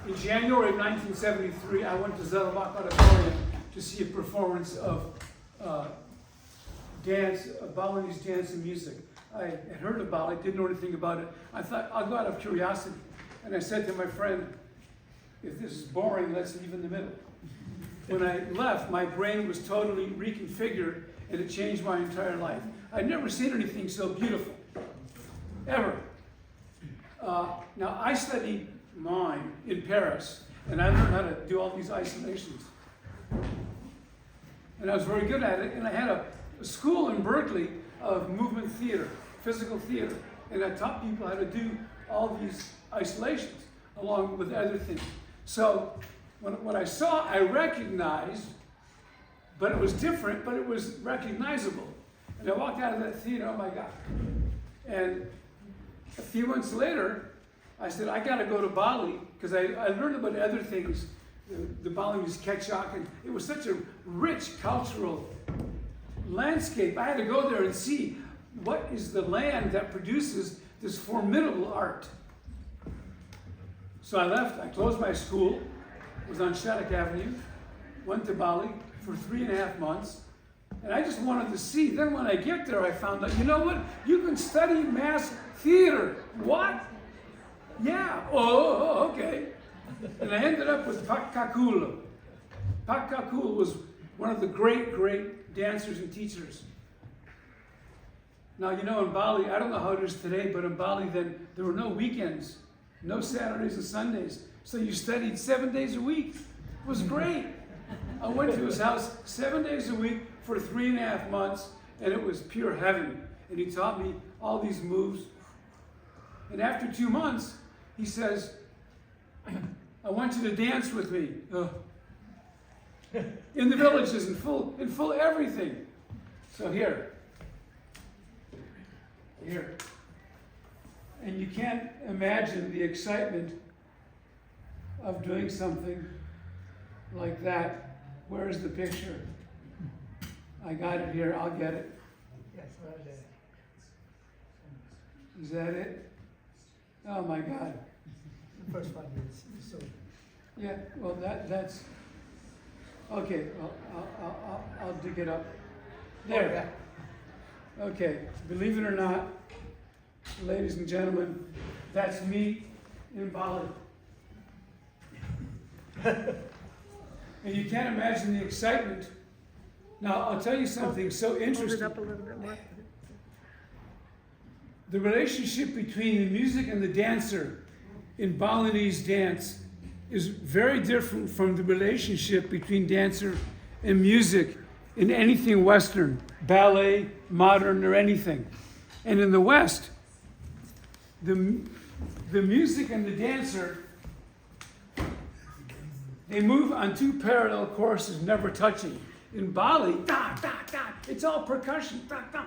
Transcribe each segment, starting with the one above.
In January of 1973, I went to Zellerbach Auditorium to see a performance of Balinese dance and music. I had heard of Bali, didn't know anything about it. I thought, I'll go out of curiosity. And I said to my friend, if this is boring, let's leave in the middle. When I left, my brain was totally reconfigured, and it changed my entire life. I'd never seen anything so beautiful, ever. Now, I studied mime in Paris, and I learned how to do all these isolations. And I was very good at it, and I had a school in Berkeley of movement theater, physical theater, and I taught people how to do all these isolations, along with other things. So, what I saw, I recognized, but it was different, but it was recognizable. And I walked out of that theater, oh my God. And a few months later, I said, I gotta go to Bali, because I learned about other things, the Balinese ketchak, and it was such a rich cultural landscape. I had to go there and see what is the land that produces this formidable art. So I left, I closed my school, was on Shattuck Avenue, went to Bali for 3.5 months, and I just wanted to see. Then when I get there, I found out, you know what? You can study mass theater. What? Yeah. Oh, okay. And I ended up with Pak Kakula. Pak Kakula was one of the great, great dancers and teachers. Now, you know, in Bali, I don't know how it is today, but in Bali then, there were no weekends, no Saturdays and Sundays. So you studied 7 days a week. It was great. I went to his house 7 days a week for 3.5 months, and it was pure heaven. And he taught me all these moves. And after 2 months, he says, I want you to dance with me. In the villages, in full everything. So here. And you can't imagine the excitement of doing something like that. Where is the picture? I got it here, I'll get it. Yes, right there. Is that it? Oh my God. The first one is so. Yeah, well that's, okay, I'll dig it up. There. Okay, believe it or not, ladies and gentlemen, that's me in Bali. And you can't imagine the excitement. Now, I'll tell you something so interesting. Hold it up a little bit more. The relationship between the music and the dancer in Balinese dance is very different from the relationship between dancer and music in anything Western, ballet, modern, or anything. And in the West, the music and the dancer, they move on two parallel courses, never touching. In Bali, da, da, da, it's all percussion. Da, da.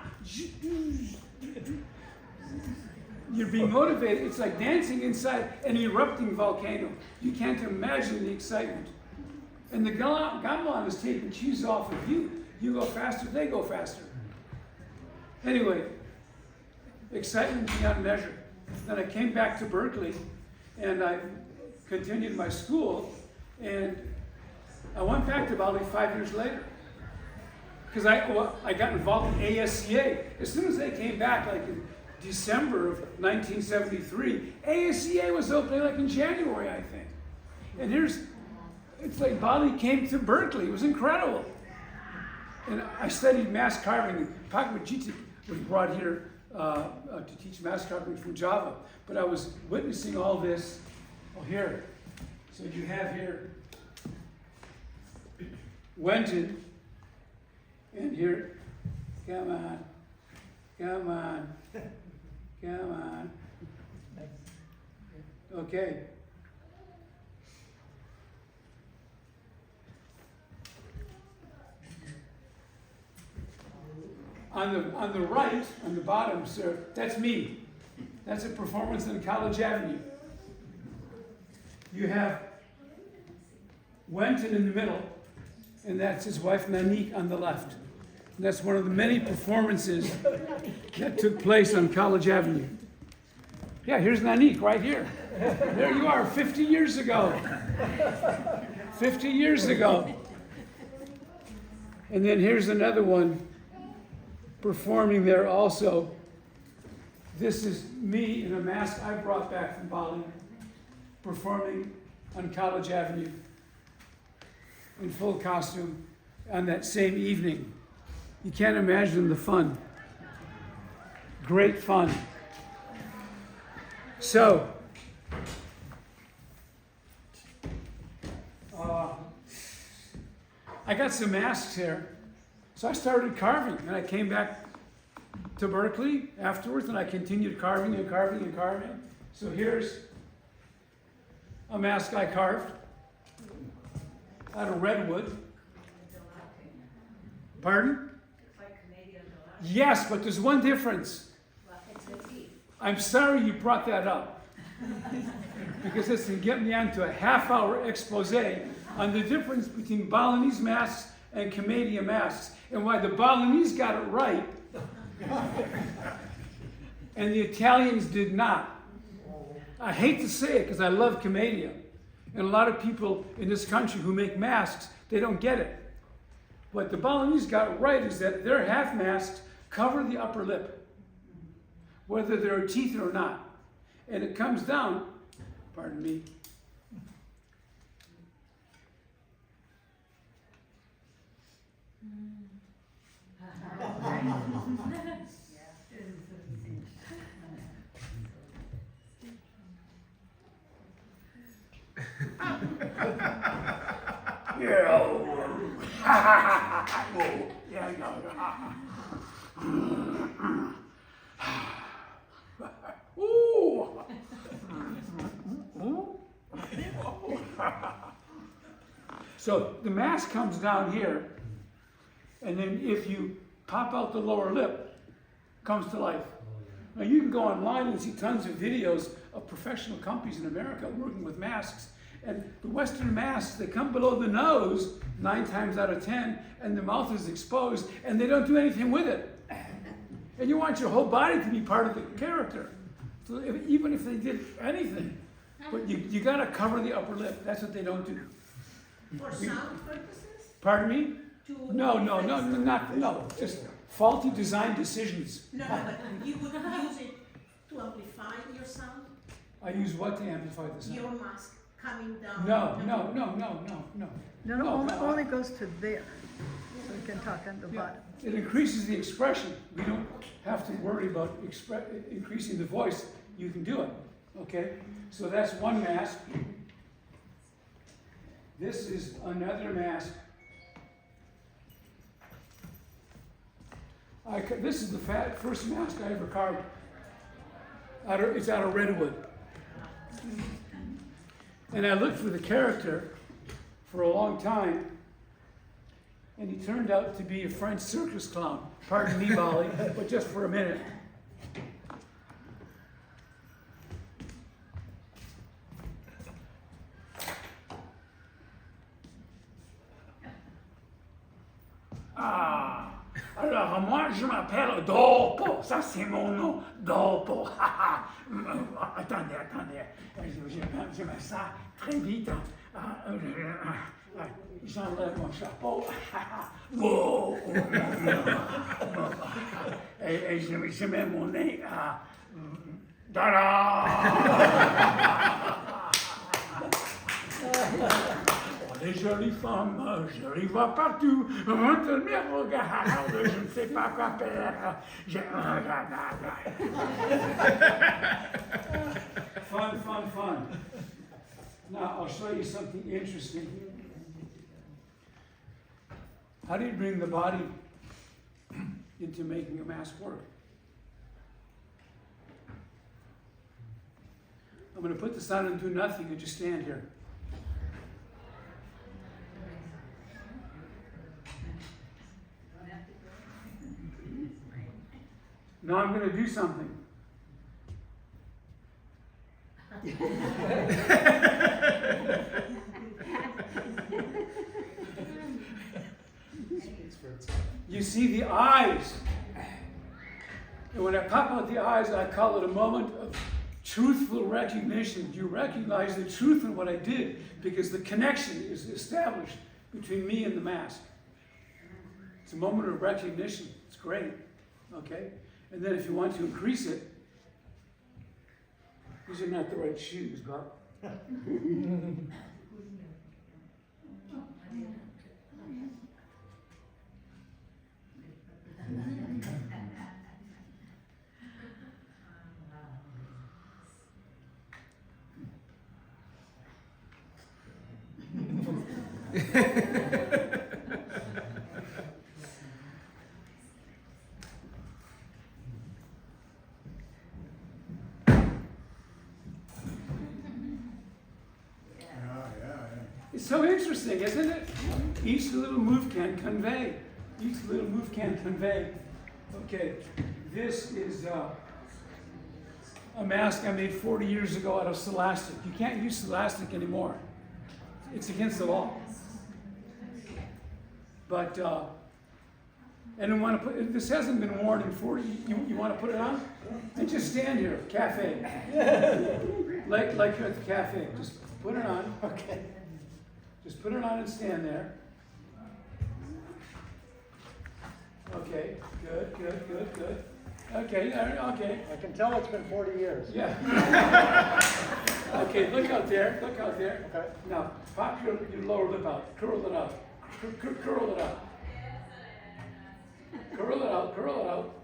You're being motivated. It's like dancing inside an erupting volcano. You can't imagine the excitement. And the gamelan is taking cues off of you. You go faster, they go faster. Anyway, excitement beyond measure. Then I came back to Berkeley, and I continued my school, and I went back to Bali 5 years later. Because I got involved in ASCA. As soon as they came back, like in December of 1973, ASCA was opening like in January, I think. And it's like Bali came to Berkeley. It was incredible. And I studied mass carving. Pak Majiti was brought here to teach mass carving from Java. But I was witnessing all this. Oh, here. So you have here Wenten. And here, come on, come on, come on. Okay. On the right, on the bottom, sir, that's me. That's a performance on College Avenue. You have Wenten in the middle, and that's his wife Nanik on the left. And that's one of the many performances that took place on College Avenue. Yeah, here's Nanik right here. There you are, 50 years ago. 50 years ago. And then here's another one performing there also. This is me in a mask I brought back from Bali, performing on College Avenue in full costume on that same evening. You can't imagine the fun. Great fun. So, I got some masks here. So I started carving, and I came back to Berkeley afterwards, and I continued carving and carving and carving. So here's a mask I carved out of redwood. Pardon? Yes, but there's one difference. I'm sorry you brought that up, because this can get me onto a half-hour expose on the difference between Balinese masks and Canadian masks, and why the Balinese got it right, and the Italians did not. I hate to say it because I love Canada, and a lot of people in this country who make masks, they don't get it. What the Balinese got right is that their half masks cover the upper lip, whether there are teeth or not. And it comes down, pardon me, So the mask comes down here, and then if you pop out the lower lip, it comes to life. Now you can go online and see tons of videos of professional companies in America working with masks. And the Western masks, they come below the nose 9 times out of 10, and the mouth is exposed, and they don't do anything with it. And you want your whole body to be part of the character. So even if they did anything, but you got to cover the upper lip. That's what they don't do. For sound purposes? Pardon me? To No. Just faulty design decisions. No, but you would use it to amplify your sound? I use what to amplify the sound? Your mask coming down? No. No, only goes to there, so you can talk on the bottom. It increases the expression. We don't have to worry about increasing the voice. You can do it, okay? So that's one mask. This is another mask. This is the first mask I ever carved. It's out of redwood. And I looked for the character for a long time, and he turned out to be a French circus clown. Pardon me, Bali, but just for a minute. Alors, moi, je m'appelle Dopo. Ça, c'est mon nom. Dopo. Attendez. Je me sens très vite. J'enlève mon chapeau. Et je mets mon nez. Les jolies femmes, je les vois partout. Montre mes regards, je ne sais pas quoi faire. Fun. Now, I'll show you something interesting. How do you bring the body into making a mask work? I'm going to put this on and do nothing and just stand here. Now I'm going to do something. You see the eyes. And when I pop out the eyes, I call it a moment of truthful recognition. You recognize the truth in what I did because the connection is established between me and the mask. It's a moment of recognition. It's great. Okay? And then if you want to increase it, these are not the right shoes, Bob. It's so interesting, isn't it? Each little move can convey. Each little move can convey. Okay, this is a mask I made 40 years ago out of celastic. You can't use celastic anymore. It's against the law. But, and I want to put, this hasn't been worn in 40, you want to put it on? And just stand here, cafe. like you're at the cafe, just put it on. Okay. Just put it on and stand there. Okay, good. Okay, okay. I can tell it's been 40 years. Yeah. Okay, look out there. Okay. Now, pop your lower lip out. Curl it out. Curl it out. Curl it out.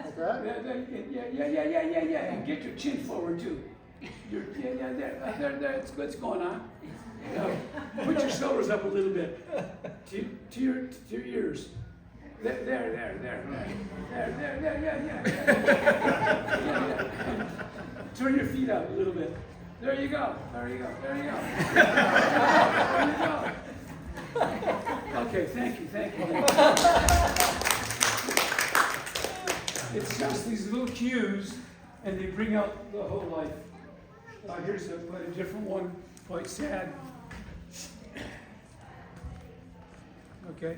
Like that? Yeah. And get your chin forward too. There. What's going on? Now, put your shoulders up a little bit to your ears. There. Yeah. Turn your feet out a little bit. There you go. Okay, thank you. It's just these little cues, and they bring out the whole life. Here's a different one, quite sad. Okay?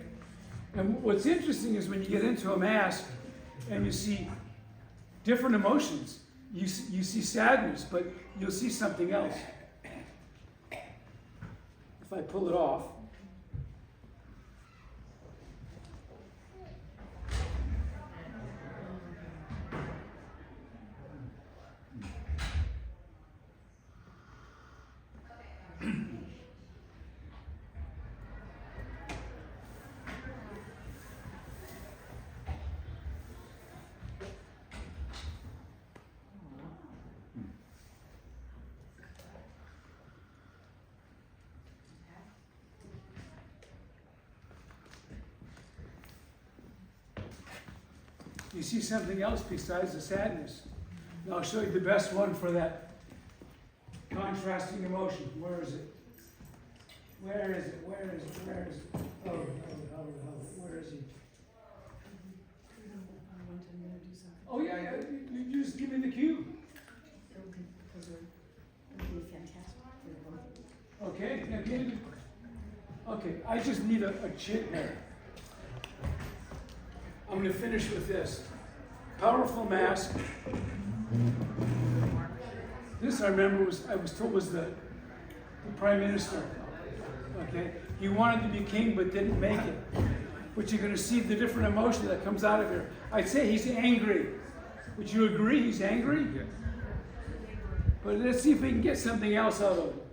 And what's interesting is when you get into a mask and you see different emotions, you see sadness, but you'll see something else. If I pull it off, you see something else besides the sadness. And I'll show you the best one for that contrasting emotion. Where is it? Where is it? Oh, where is he? Oh, yeah. You just give me the cue. Okay, now give me the... Okay, I just need a chin here. I'm going to finish with this. Powerful mask. This I remember I was told was the Prime Minister. Okay? He wanted to be king but didn't make it. But you're going to see the different emotion that comes out of here. I'd say he's angry. Would you agree he's angry? Yes. But let's see if we can get something else out of it.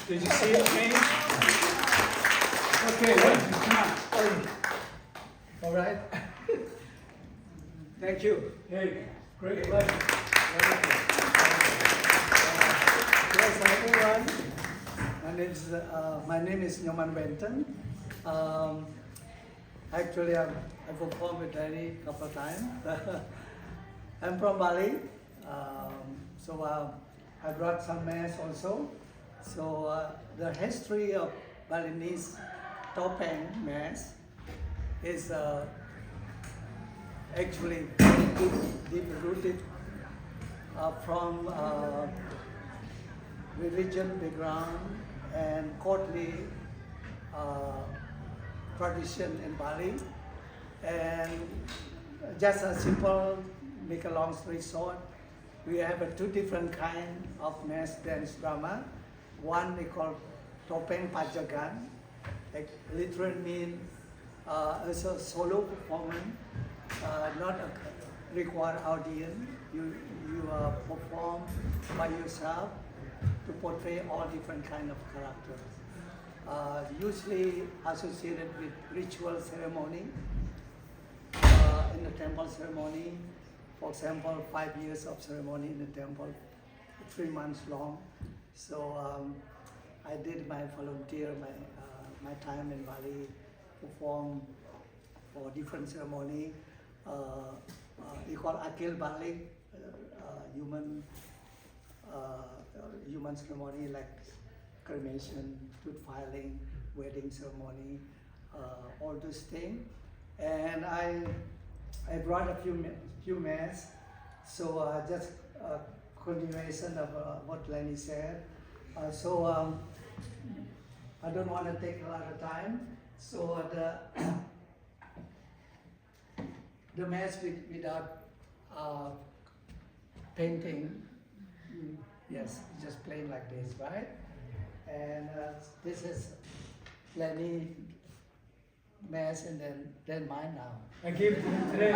Did you see it change? Okay, Wenten, come on. All right. Thank you. Hey, great pleasure. Yes, everyone. My name is Nyoman Wenten. Actually, I performed with Danny a couple of times. I'm from Bali, so I brought some mass also. So the history of Balinese topeng mass is actually deep rooted from religion background and courtly tradition in Bali. And just a simple, make a long story short, we have two different kind of mass dance drama. One they call topeng pajagan, like literally mean it's a solo performance, not a require audience. You perform by yourself to portray all different kind of characters. Usually associated with ritual ceremony. In the temple ceremony, for example, 5 years of ceremony in the temple, 3 months long. So I did my volunteer, my time in Bali, perform for different ceremony. We call akil balik, human ceremony like cremation, tooth filing, wedding ceremony, all those things. And I brought a few mass, so just a continuation of what Lenny said. So I don't want to take a lot of time. So the mass without painting, yes, just plain like this, right? And this is Lenny mass, and then mine now. I gave it to him today.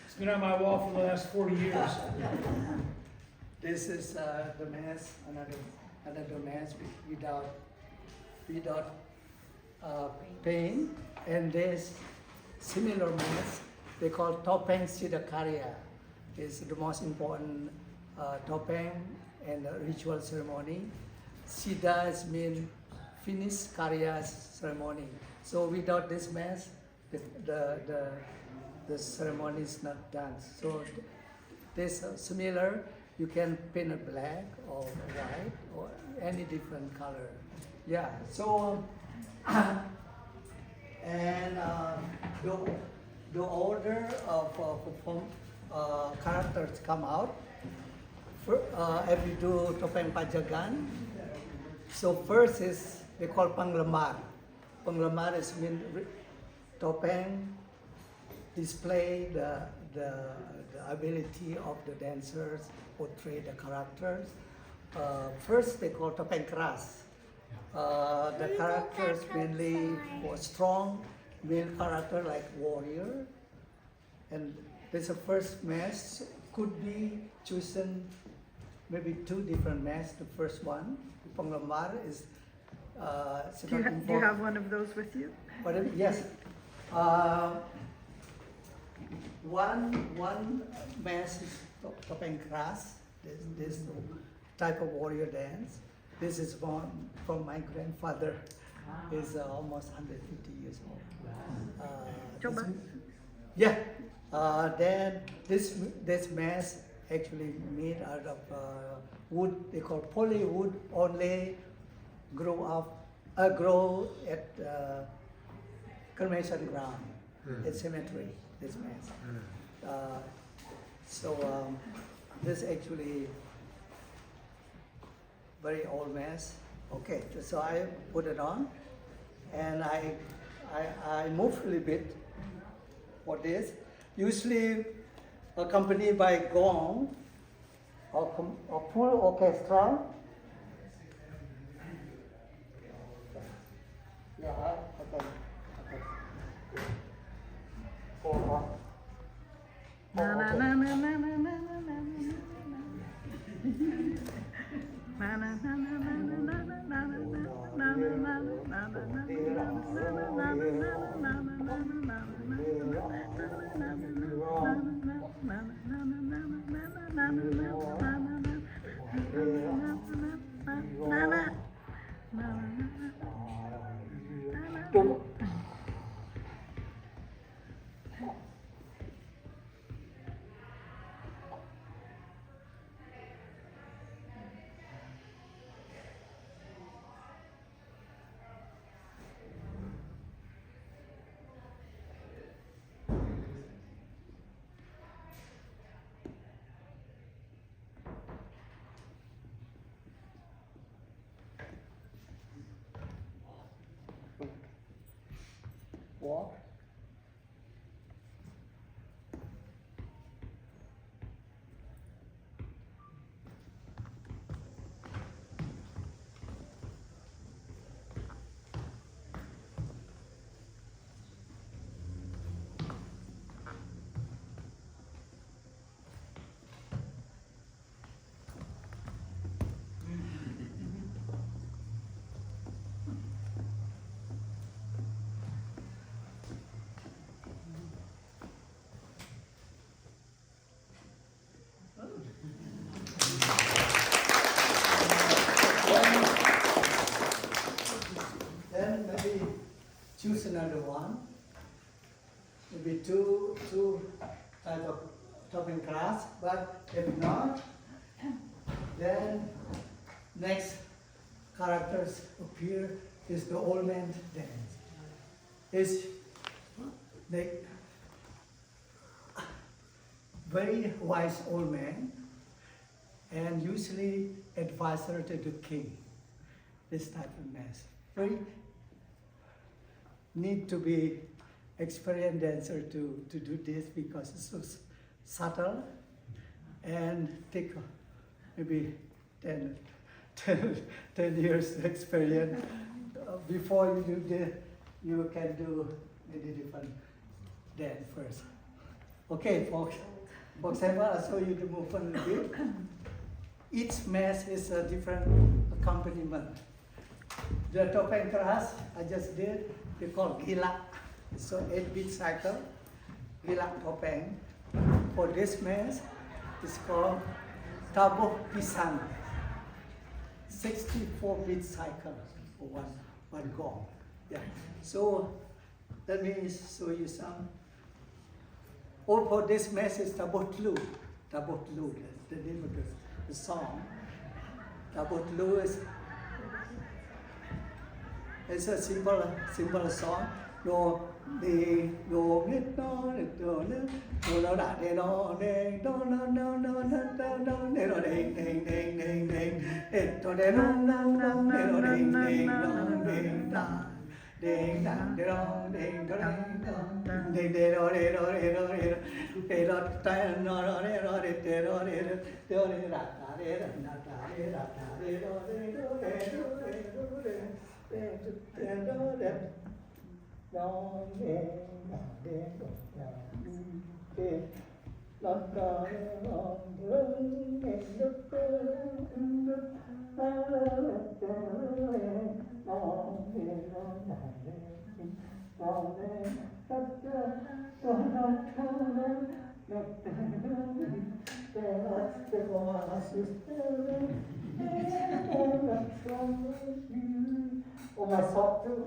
It's been on my wall for the last 40 years. This is the mass, another mass without paint, and this similar mass they call topeng sidakarya. Is the most important topeng and ritual ceremony. Sida is mean finish karya ceremony. So without this mass, the ceremony is not done. So this similar. You can paint it black or white or any different color. Yeah. So and the order of characters come out. If you do topeng pajagan, so first is they call panglemar. Panglemar is mean topeng display the ability of the dancers, portray the characters. First they call topeng keras. The characters mainly for strong male character like warrior. And this is the first mass, could be chosen maybe 2 different masks. The first one, panglemar, is Do you have one of those with you? Yes. One mass is topeng keras. This type of warrior dance. This is from my grandfather. He's almost 150 years old. Coba. Yeah. Then this mass actually made out of wood. They call polywood. Only grow at cremation ground. It's cemetery. This mass. This actually very old mass. Okay, so I put it on, and I move a little bit for this. Usually accompanied by gong or full orchestra. Yeah, okay. Na na na na na na na na na na na na na na na na na. Walk. Then maybe choose another one. Maybe two type of topping class, but if not, then next characters appear is the old man dance. Is the very wise old man and usually advisor to the king. This type of mass. Very need to be experienced dancer to do this because it's so subtle and take maybe 10 years experience before you do this. You can do many different dance first. Okay, folks. For example, I'll show you the movement a little bit. Each mass is a different accompaniment. The topeng keras I just did, they call gila. So 8-beat cycle, gila topeng. For this mass, it's called tabuh pisang. 64-beat cycle for one gong. Yeah. So let me show you some. Oh, for this mass is tabuh tlu. Tabuh tlu, that's the name of the song. Tabuh tlu is it's a simple song. Do di do nít do nít do nít do nó đã đê do đê do nó do đê do đê đê đê đê đê do đê do đê do đê đê do đê da đê da đê do đê do đê đê do đê do đê do đê đê do ta nó do đê do đê đê do đê do đê da da đê da da đê da da đê do đê do đê do đê do đê Oh, my sock too.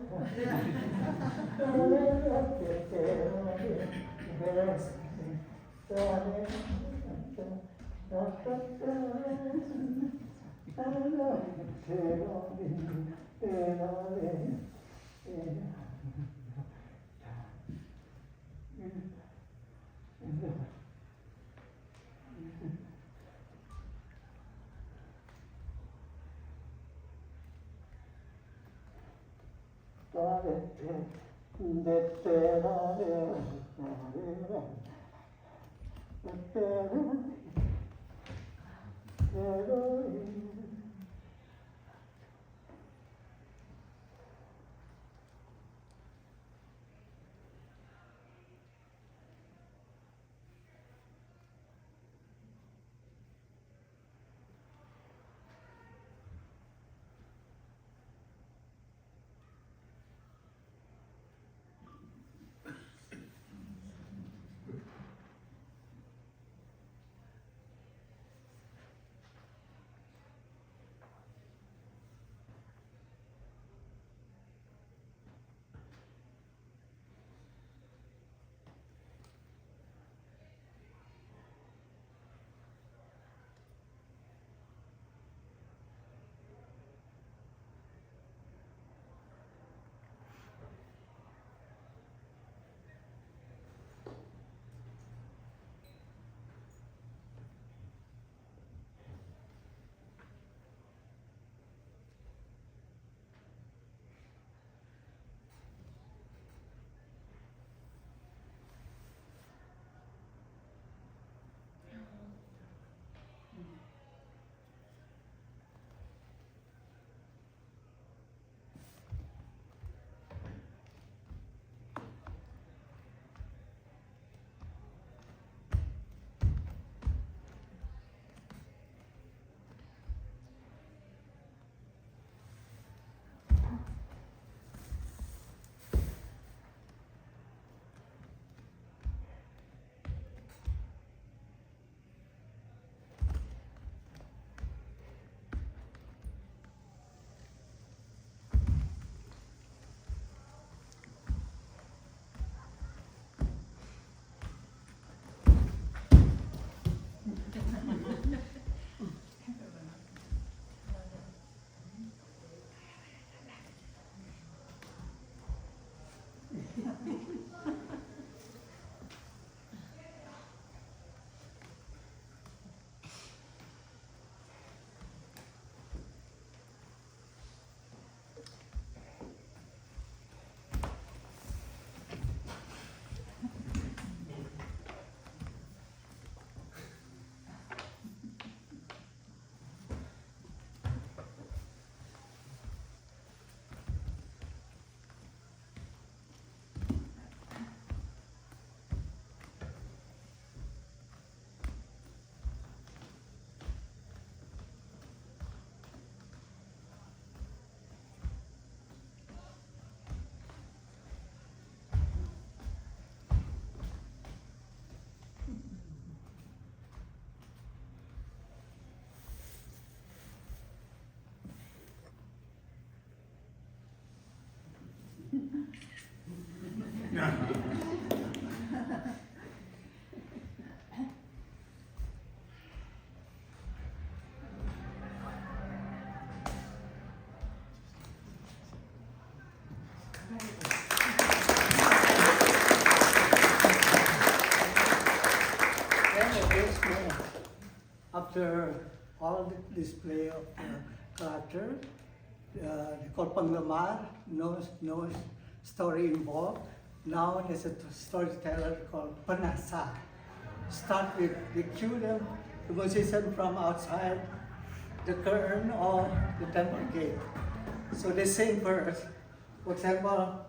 after all the display of character, called Panglamar, no story involved. Now there's a storyteller called Panasa. Start with the cue them, the musician from outside the curtain or the temple gate. So they sing first. For example,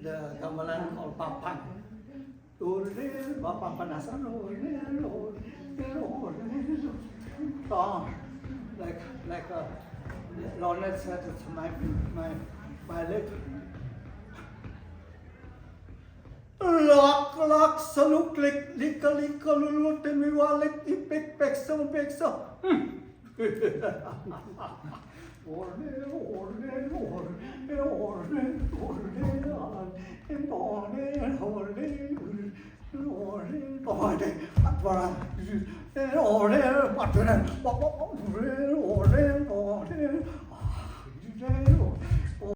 the gamelan called Papan. Bapak Panasan, like a Leonard said to my leg. Lak saluk lika lulu temiwalik ipek pekso.